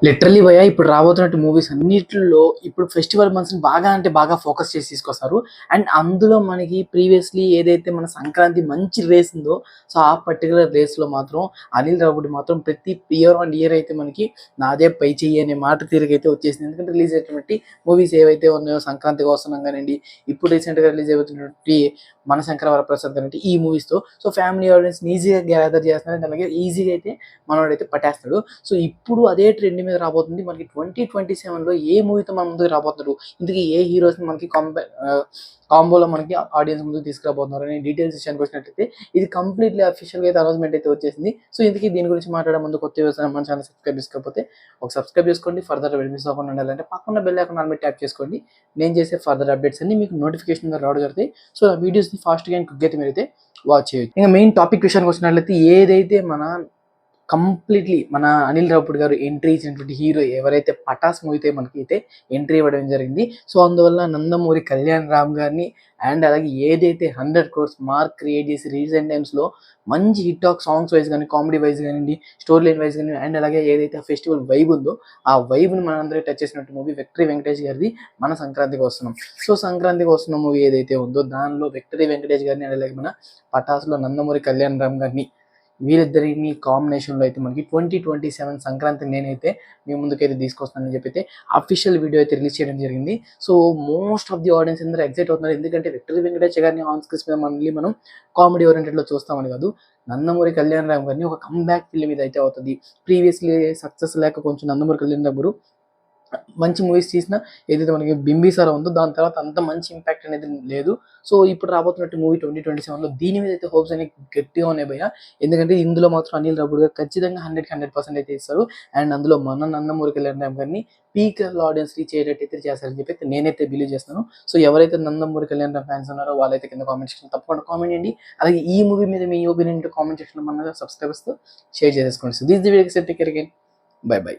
Literally భయ్యా ఇప్పుడు రాబోతున్నట్టు movies అన్నిట్లో ఇప్పుడు ఫెస్టివల్ మంత్స్‌ని బాగా అంటే బాగా ఫోకస్ చేసి తీసుకొస్తారు. అండ్ అందులో మనకి ప్రీవియస్‌లీ ఏదైతే మన సంక్రాంతి మంచి రేస్ ఉందో, సో ఆ పర్టిక్యులర్ రేస్‌లో మాత్రం అనిల్ రావిపూడి మాత్రం ప్రతి ఇయర్ ఆన్ ఇయర్ అయితే మనకి నాదే పై చెయ్యి అనే మాట తీరుగైతే వచ్చేసింది. ఎందుకంటే రిలీజ్ అయ్యేటువంటి మూవీస్ ఏవైతే ఉన్నాయో 'సంక్రాంతికి వస్తున్నాం' గానియండి, ఇప్పుడు రీసెంట్‌గా రిలీజ్ అవుతున్నటువంటి 'మన శంకర వరప్రసాద్' గానియండి, ఈ మూవీస్‌తో సో ఫ్యామిలీ ఆడియన్స్‌ని ఈజీగా గ్యాదర్ చేస్తున్నారు. అండ్ అలాగే ఈజీగా అయితే మనోడైతే పట్టేస్తాడు. సో ఇప్పుడు అదే ట్రెండ్ మీద రాబోతుంది. మనకి 2027లో ఏ మూవీతో మన ముందుకు రాబోతున్నారు, ఇంతకీ ఏ హీరోస్ని మనకి కాంబోలో మనకి ఆడియన్స్ ముందుకు తీసుకురాబోతున్నారు అనే డీటెయిల్స్ విషయానికి వచ్చినట్లయితే ఇది కంప్లీట్లీ అఫీషియల్గా అయితే అనౌన్స్మెంట్ అయితే వచ్చేసింది. సో ఇంతకీ దీని గురించి మాట్లాడే ముందు కొత్త వ్యవసాయం మన ఛానల్ సబ్స్క్రైబ్ చేసుకోకపోతే ఒక సబ్స్క్రైబ్ చేసుకోండి. ఫర్దర్ మిస్ అవ్వకుండా ఉండాలంటే పక్కన బెల్ ఐకాన్ ఆన్ మీద ట్యాప్ చేసుకోండి. నేను చేసే ఫర్దర్ అప్డేట్స్ అన్ని మీకు నోటిఫికేషన్ రావడం జరుగుతాయి. సో ఆ వీడియోస్ని ఫాస్ట్గా అండ్ క్విక్గా అయితే మీరైతే వాచ్ చేయొచ్చు. ఇంకా మెయిన్ టాపిక్ విషయానికి వచ్చినట్లయితే ఏదైతే కంప్లీట్లీ మన అనిల్ రావిపూడి గారు ఎంట్రీ ఇచ్చినటువంటి హీరో ఎవరైతే 'పటాస్' మూవీతో మనకైతే ఎంట్రీ ఇవ్వడం జరిగింది. సో అందువల్ల నందమూరి కళ్యాణ్ రామ్ గారిని అండ్ అలాగే ఏదైతే 100 crores మార్క్ క్రియేట్ చేసి రీసెంట్ టైమ్స్‌లో మంచి హిట్ టాక్ సాంగ్స్ వైస్ గానీ, కామెడీ వైస్ గానియండి, స్టోరీ లైన్ వైస్ గాని అండ్ అలాగే ఏదైతే ఫెస్టివల్ వైబ్ ఉందో ఆ వైబ్‌ని మనందరికి టచ్ చేసినట్టు మూవీ 'విక్టరీ వెంకటేష్' గారిది 'మన సంక్రాంతికి వస్తున్నాం'. సో 'సంక్రాంతికి వస్తున్నాం' మూవీ ఏదైతే ఉందో దానిలో 'విక్టరీ వెంకటేష్' గారిని అండ్ అలాగే మన 'పటాస్‌లో' నందమూరి కళ్యాణ్ రామ్ గారిని వీళ్ళిద్దరిని కాంబినేషన్లో అయితే మనకి 2027 సంక్రాంతి నేనైతే మీ ముందుకైతే తీసుకొస్తానని చెప్పి అయితే అఫీషియల్ వీడియో అయితే రిలీజ్ చేయడం జరిగింది. So most of the audience అందరూ ఎక్సైట్ అవుతున్నారు. ఎందుకంటే విక్టరీ వెంకటేష్ గారిని ఆన్ స్క్రీన్స్ మీద మళ్ళీ మనం కామెడీ ఓరియంటెడ్లో చూస్తామని కాదు, నందమూరి కళ్యాణ్ రామ్ గారిని ఒక కమ్‌బ్యాక్ ఫిల్మ్ ఇది అయితే అవుతుంది. ప్రీవియస్లీ సక్సెస్ లేక కొంచెం నందమూరి కళ్యాణ్ రామ్ గారు మంచి మూవీస్ తీసినా ఏదైతే మనకి 'బింబిసార' ఉందో దాని తర్వాత అంత మంచి ఇంపాక్ట్ అనేది లేదు. సో ఇప్పుడు రాబోతున్నట్టు మూవీ 2027లో దీని మీద అయితే హోప్స్ అనేవి గట్టిగా ఉన్నాయి భయ్యా. ఎందుకంటే ఇందులో మాత్రం అనిల్ రావిపూడి గారు ఖచ్చితంగా 100కి 100% అయితే ఇస్తారు. అండ్ అందులో మన నందమూరి కళ్యాణ్ రామ్ గారిని పీక్ ఆడియన్స్ రీచ్ అయ్యేటట్టు అయితే చేస్తారని చెప్పి అయితే నేనైతే బిలీవ్ చేస్తున్నాను. సో ఎవరైతే నందమూరి కళ్యాణ్ రామ్ ఫ్యాన్స్ ఉన్నారో వాళ్ళైతే కింద కామెంట్ సెక్షన్ తప్పకుండా కామెంట్ చేయండి. అలాగే ఈ మూవీ మీద మీ ఒపీనియన్ కామెంట్ సెక్షన్లో మన సబ్స్క్రైబర్స్తో షేర్ చేసేసుకోండి. So this the video, take care again, by by.